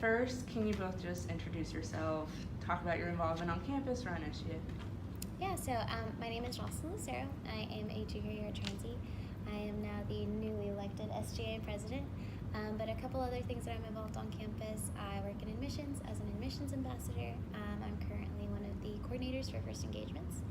first, can you both just introduce yourself, talk about your involvement on campus or on SGA? Yeah, so my name is Jocelyn Lucero. I am a junior year at Transy. I am now the newly elected SGA president. But a couple other things that I'm involved on campus. I work in admissions as an admissions ambassador. I'm currently one of the coordinators for First Engagements,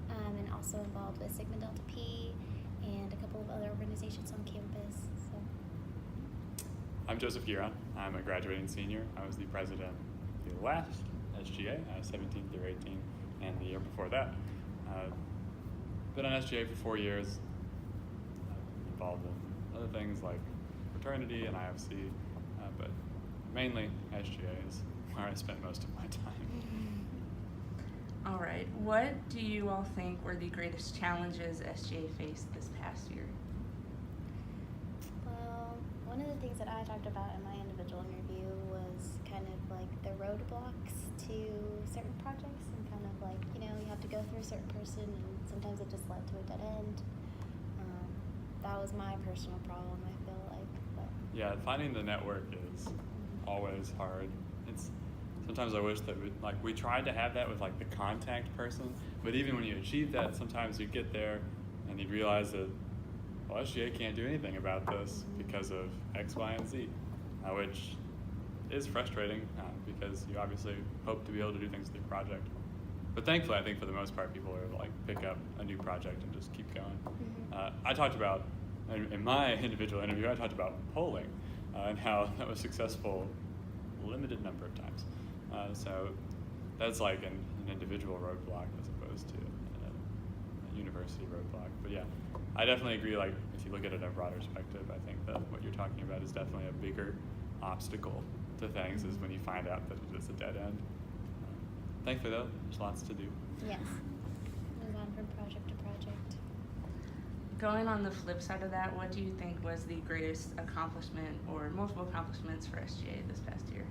and also involved with Sigma Delta P and a couple of other organizations on campus. So. I'm Gearon. I'm a graduating senior. I was the president of the last SGA, 17 through 18, and the year before that. Been on SGA for 4 years. Involved in other things like fraternity and IFC, but mainly SGA is where I spent most of my time. All right, what do you all think were the greatest challenges SGA faced this past year? Well, one of the things that I talked about in my individual interview was kind of like the roadblocks to certain projects, and kind of like, you have to go through a certain person, and sometimes it just led to a dead end. That was my personal problem, I feel like. But. Yeah, finding the network is always hard. Sometimes I wish that we tried to have that with like the contact person, but even when you achieve that, sometimes you get there and you realize that, well, SGA can't do anything about this because of X, Y, and Z, which is frustrating because you obviously hope to be able to do things with your project. But thankfully, I think for the most part, people are like pick up a new project and just keep going. I talked about, in my individual interview, I talked about polling and how that was successful a limited number of times. So that's like an individual roadblock as opposed to a university roadblock. But yeah, I definitely agree, like if you look at it in a broader perspective, I think that what you're talking about is definitely a bigger obstacle to things is when you find out that it is a dead end. Thankfully though, there's lots to do. Yes. Move on from project to project. Going on the flip side of that, what do you think was the greatest accomplishment or multiple accomplishments for SGA this past year?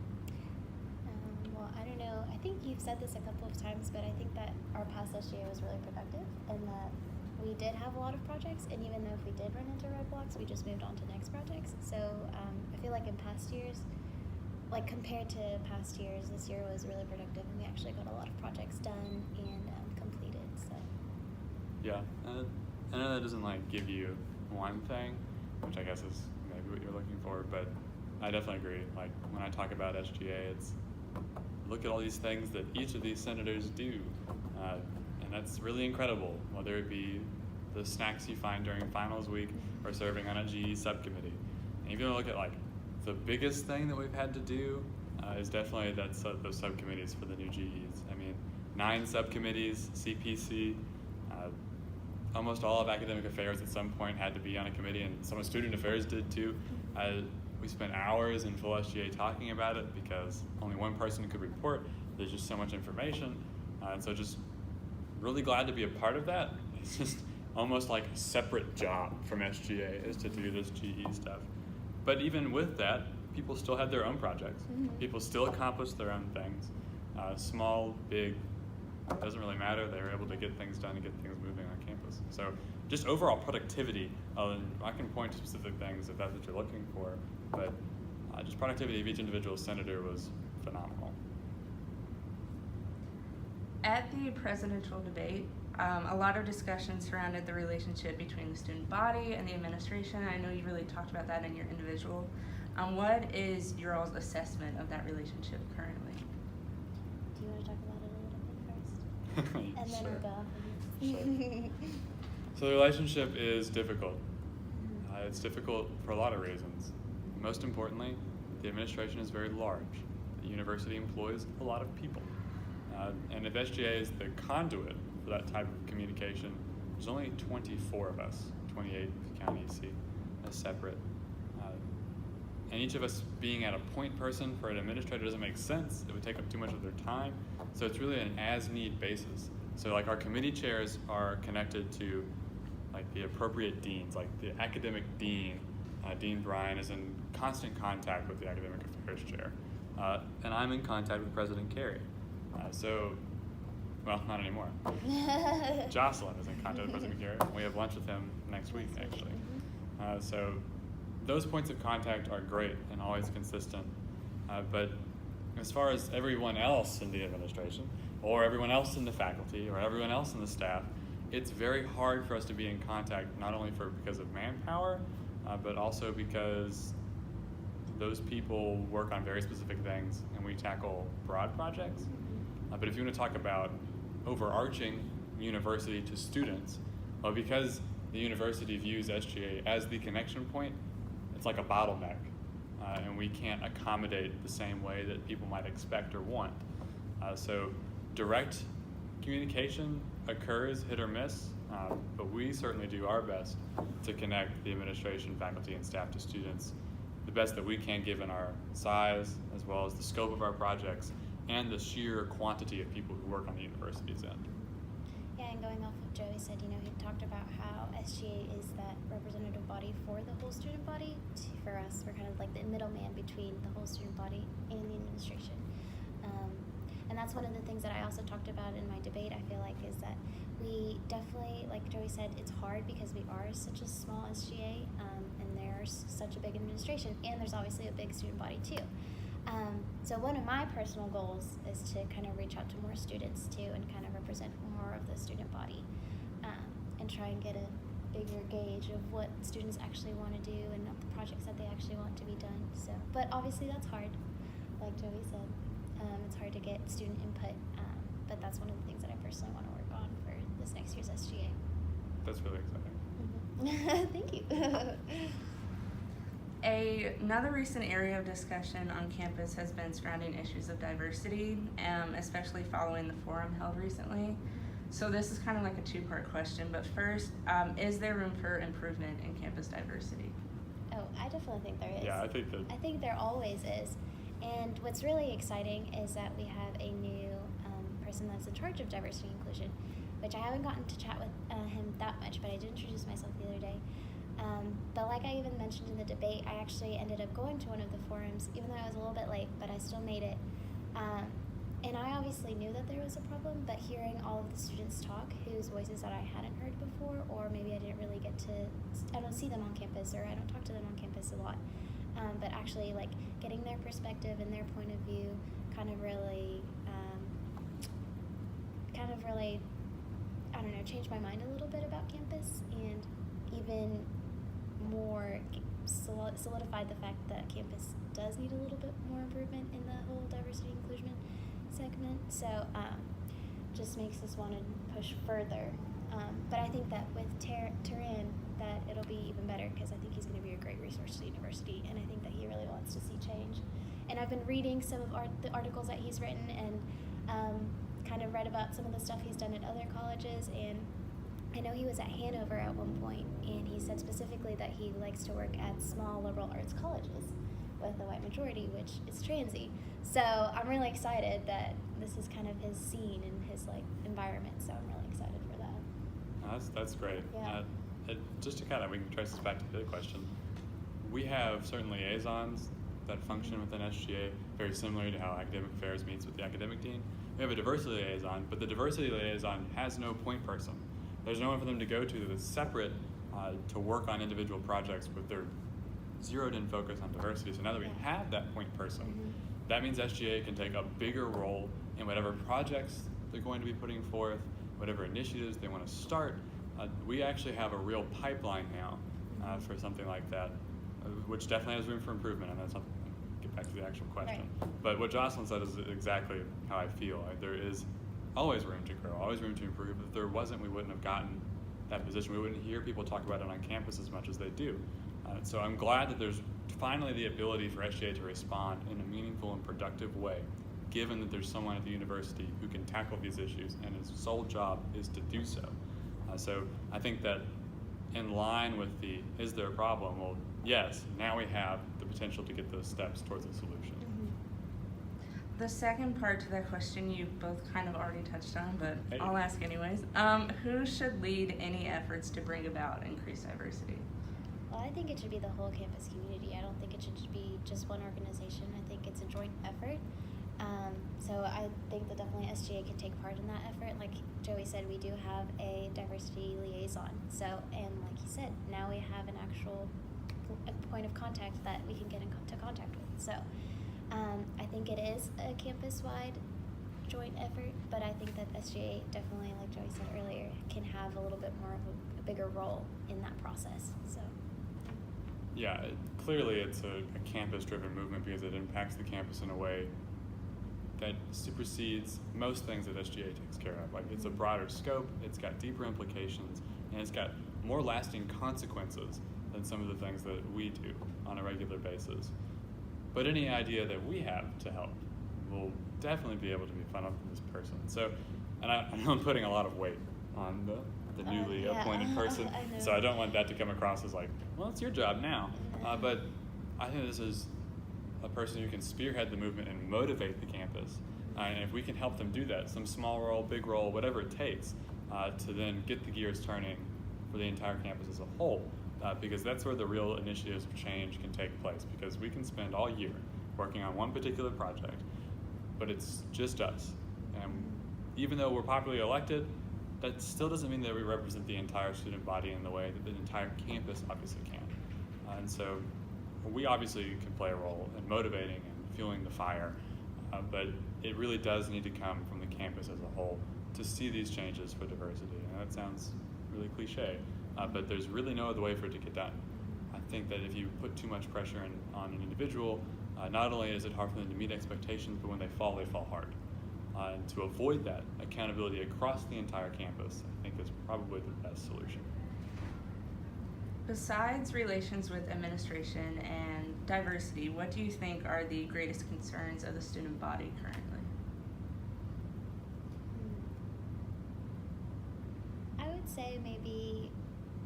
Well, I don't know. I think you've said this a couple of times, but I think that our past SGA was really productive, and that we did have a lot of projects, and even though if we did run into roadblocks, we just moved on to next projects. So I feel like in past years, like compared to past years, this year was really productive, and we actually got a lot of projects done and completed. So. Yeah, I know that doesn't like give you one thing, which I guess is maybe what you're looking for, but I definitely agree. Like when I talk about SGA, it's look at all these things that each of these senators do, and that's really incredible. Whether it be the snacks you find during finals week or serving on a GE subcommittee, and if you look at like the biggest thing that we've had to do is definitely those subcommittees for the new GEs. I mean, 9 subcommittees, CPC, almost all of academic affairs at some point had to be on a committee, and some of student affairs did too. We spent hours in full SGA talking about it because only one person could report. There's just so much information, and so just really glad to be a part of that. It's just almost like a separate job from SGA is to do this GE stuff. But even with that, people still had their own projects. People still accomplished their own things. Small, big, it doesn't really matter. They were able to get things done and get things moving on campus. So just overall productivity, I can point to specific things if that's what you're looking for, but just productivity of each individual senator was phenomenal. At the presidential debate, a lot of discussion surrounded the relationship between the student body and the administration. I know you really talked about that in your individual. What is your all's assessment of that relationship currently? Do you want to talk about it a little bit first? And then Sure. we'll go. Sure. So the relationship is difficult. It's difficult for a lot of reasons. Most importantly, the administration is very large. The university employs a lot of people. And if SGA is the conduit for that type of communication, there's only 24 of us, 28 if you count EC as separate. And each of us being at a point person for an administrator doesn't make sense. It would take up too much of their time. So it's really an as-need basis. So like our committee chairs are connected to like the appropriate deans, like the academic dean. Dean Bryan is in constant contact with the academic affairs chair. And I'm in contact with President Carey. Well, not anymore. Jocelyn is in contact with President Gearon. We have lunch with him next week, actually. So those points of contact are great and always consistent. But as far as everyone else in the administration, or everyone else in the faculty, or everyone else in the staff, it's very hard for us to be in contact, not only because of manpower, but also because those people work on very specific things and we tackle broad projects. But if you want to talk about overarching university to students, well, because the university views SGA as the connection point, it's like a bottleneck, and we can't accommodate the same way that people might expect or want. So direct communication occurs, hit or miss, but we certainly do our best to connect the administration, faculty, and staff to students the best that we can given our size, as well as the scope of our projects, and the sheer quantity of people who work on the university's end. Yeah, and going off of Joey said, he talked about how SGA is that representative body for the whole student body. For us, we're kind of like the middleman between the whole student body and the administration. And that's one of the things that I also talked about in my debate, I feel like, is that we definitely, like Joey said, it's hard because we are such a small SGA, and there's such a big administration, and there's obviously a big student body too. So one of my personal goals is to kind of reach out to more students too and kind of represent more of the student body, and try and get a bigger gauge of what students actually want to do and the projects that they actually want to be done. So, but obviously that's hard, like Joey said. It's hard to get student input, but that's one of the things that I personally want to work on for this next year's SGA. That's really exciting. Thank you. Another recent area of discussion on campus has been surrounding issues of diversity, especially following the forum held recently. So this is kind of like a two-part question, but first, is there room for improvement in campus diversity? Oh, I definitely think there is. Yeah, I think there always is. And what's really exciting is that we have a new person that's in charge of diversity and inclusion, which I haven't gotten to chat with him that much, but I did introduce myself the other day. But like I even mentioned in the debate, I actually ended up going to one of the forums, even though I was a little bit late, but I still made it. And I obviously knew that there was a problem, but hearing all of the students talk, whose voices that I hadn't heard before, or maybe I didn't really I don't see them on campus, or I don't talk to them on campus a lot. But actually, like, getting their perspective and their point of view kind of really, I don't know, changed my mind a little bit about campus, and even more solidified the fact that campus does need a little bit more improvement in the whole diversity and inclusion segment. So just makes us want to push further. But I think that with Turan, that it'll be even better, because I think he's going to be a great resource to the university, and I think that he really wants to see change. And I've been reading some of the articles that he's written, and kind of read about some of the stuff he's done at other colleges, and I know he was at Hanover at one point, and he said specifically that he likes to work at small liberal arts colleges with a white majority, which is transy. So I'm really excited that this is kind of his scene and his environment, so I'm really excited for that. That's great. Yeah. Just to kind of, we can trace this back to the other question. We have certain liaisons that function within SGA, very similar to how academic affairs meets with the academic dean. We have a diversity liaison, but the diversity liaison has no point person. There's no one for them to go to that's separate to work on individual projects with their zeroed in focus on diversity. So now that we have that point person, that means SGA can take a bigger role in whatever projects they're going to be putting forth, whatever initiatives they want to start. We actually have a real pipeline now for something like that, which definitely has room for improvement, and that's something. Get back to the actual question. Right. But what Jocelyn said is exactly how I feel. There is always room to grow, always room to improve. If there wasn't, we wouldn't have gotten that position. We wouldn't hear people talk about it on campus as much as they do. So I'm glad that there's finally the ability for SGA to respond in a meaningful and productive way, given that there's someone at the university who can tackle these issues, and his sole job is to do so. So I think that in line with the, is there a problem? Well, yes, now we have the potential to get those steps towards a solution. The second part to that question you both kind of already touched on, but I'll ask anyways. Who should lead any efforts to bring about increased diversity? Well, I think it should be the whole campus community. I don't think it should be just one organization. I think it's a joint effort. So I think that definitely SGA can take part in that effort. Like Joey said, we do have a diversity liaison. So, and like he said, now we have an actual point of contact that we can get into contact with. So I think it is a campus-wide joint effort, but I think that SGA definitely, like Joey said earlier, can have a little bit more of a bigger role in that process. So. Yeah, clearly it's a campus-driven movement because it impacts the campus in a way that supersedes most things that SGA takes care of. Like, it's a broader scope, it's got deeper implications, and it's got more lasting consequences than some of the things that we do on a regular basis. But any idea that we have to help will definitely be able to be funneled from this person. So, and I know I'm putting a lot of weight on the newly appointed person, so I don't want that to come across as like, well, it's your job now. But I think this is a person who can spearhead the movement and motivate the campus. And if we can help them do that, some small role, big role, whatever it takes, to then get the gears turning for the entire campus as a whole, because that's where the real initiatives of change can take place, because we can spend all year working on one particular project, but it's just us. And even though we're popularly elected, that still doesn't mean that we represent the entire student body in the way that the entire campus obviously can. And so we obviously can play a role in motivating and fueling the fire, but it really does need to come from the campus as a whole to see these changes for diversity. And that sounds really cliche, but there's really no other way for it to get done. I think that if you put too much pressure on an individual, not only is it hard for them to meet expectations, but when they fall hard. And to avoid that, accountability across the entire campus, I think, is probably the best solution. Besides relations with administration and diversity, what do you think are the greatest concerns of the student body currently? I would say maybe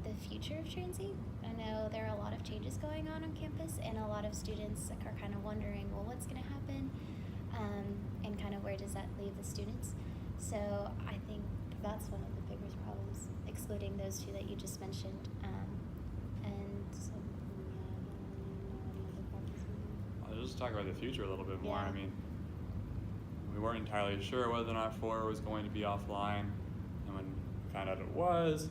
the future of Transy. I know there are a lot of changes going on campus, and a lot of students are kind of wondering, well, what's going to happen? And kind of where does that leave the students? So I think that's one of the biggest problems, excluding those two that you just mentioned. I'll just talk about the future a little bit more. Yeah. I mean, we weren't entirely sure whether or not 4 was going to be offline, and when we found out it was,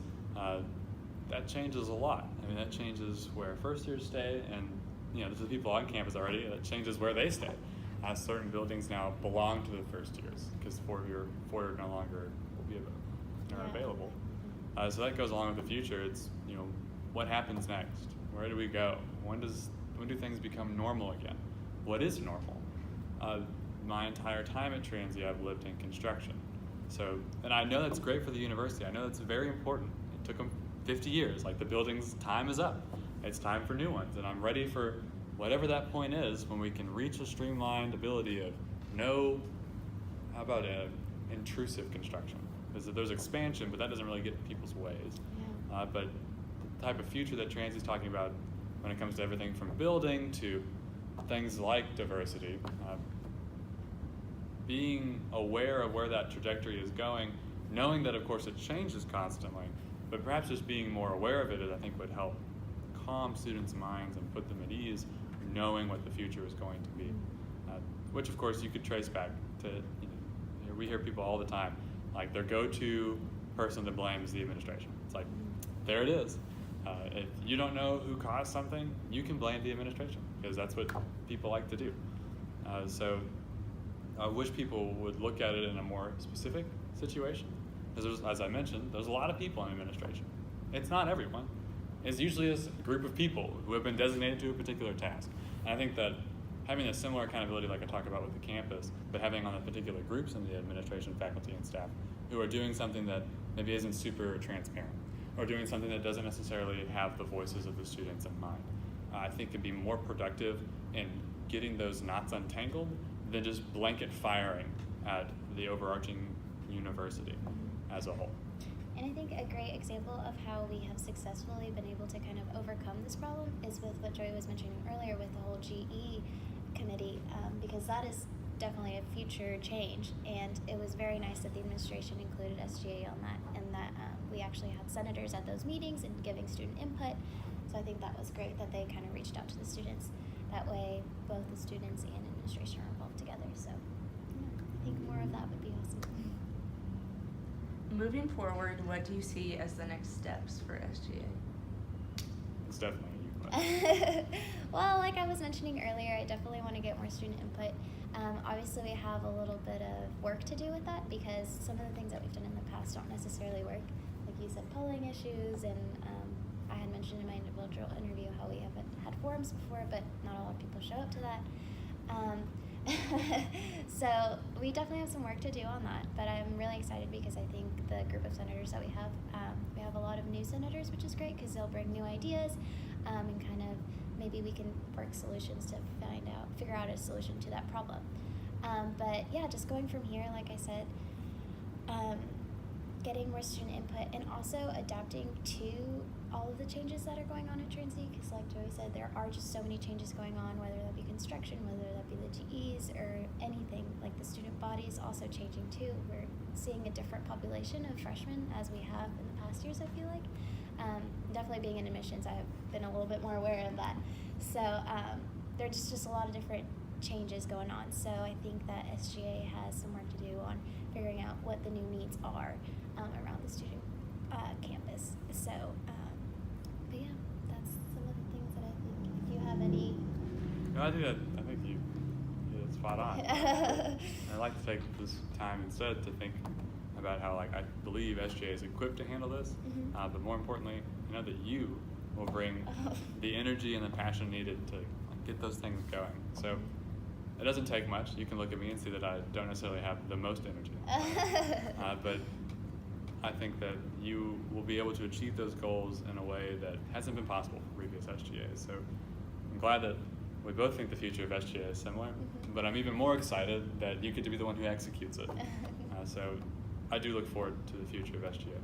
that changes a lot. I mean, that changes where first years stay, and this is people on campus already. That changes where they stay. Certain buildings now belong to the first years because 4 no longer will be available. So that goes along with the future. It's what happens next? Where do we go? When do things become normal again? What is normal? My entire time at Transy, I've lived in construction. So, and I know that's great for the university. I know that's very important. It took them 50 years. Like, the building's time is up. It's time for new ones, and I'm ready for whatever that point is when we can reach a streamlined ability of how about intrusive construction? Because there's expansion, but that doesn't really get in people's ways. Yeah. But the type of future that Transy is talking about when it comes to everything from building to things like diversity, being aware of where that trajectory is going, knowing that of course it changes constantly, but perhaps just being more aware of it, I think, would help calm students' minds and put them at ease, knowing what the future is going to be, which of course you could trace back to, we hear people all the time, like their go-to person to blame is the administration. It's like, there it is. If you don't know who caused something, you can blame the administration, because that's what people like to do. So I wish people would look at it in a more specific situation, because as I mentioned, there's a lot of people in administration. It's not everyone. It's usually a group of people who have been designated to a particular task. And I think that having a similar accountability like I talked about with the campus, but having on the particular groups in the administration, faculty, and staff who are doing something that maybe isn't super transparent, or doing something that doesn't necessarily have the voices of the students in mind, I think can be more productive in getting those knots untangled than just blanket firing at the overarching university as a whole. And I think a great example of how we have successfully been able to kind of overcome this problem is with what Joey was mentioning earlier with the whole GE committee, because that is definitely a future change, and it was very nice that the administration included SGA on that, and that we actually had senators at those meetings and giving student input. So I think that was great that they kind of reached out to the students. That way both the students and administration are involved together. So I think more of that would be awesome. Moving forward, what do you see as the next steps for SGA? It's definitely a you question. Well, like I was mentioning earlier, I definitely want to get more student input. Obviously, we have a little bit of work to do with that because some of the things that we've done in the past don't necessarily work. Like you said, polling issues, and I had mentioned in my individual interview how we haven't had forums before, but not a lot of people show up to that. So we definitely have some work to do on that, but I'm really excited because I think the group of senators that we have a lot of new senators, which is great because they'll bring new ideas, and kind of maybe we can work solutions to figure out a solution to that problem. But yeah, just going from here, like I said, getting more student input and also adapting to all of the changes that are going on at Trinity, because like Joey said, there are just so many changes going on, whether that be construction, whether that be the GEs or anything. Like the student body is also changing too. We're seeing a different population of freshmen as we have in the past years, I feel like. Definitely being in admissions, I have been a little bit more aware of that. So there's just a lot of different changes going on. So I think that SGA has some work to do on figuring out what the new needs are around the student campus. So, but yeah, that's some of the things that I think. If you have any. No, I think you hit it spot on. I'd like to take this time instead to think about how I believe SGA is equipped to handle this, but more importantly, that you will bring the energy and the passion needed to get those things going. So it doesn't take much. You can look at me and see that I don't necessarily have the most energy, but I think that you will be able to achieve those goals in a way that hasn't been possible for previous SGAs. So I'm glad that we both think the future of SGA is similar, but I'm even more excited that you get to be the one who executes it. So I do look forward to the future of SGA.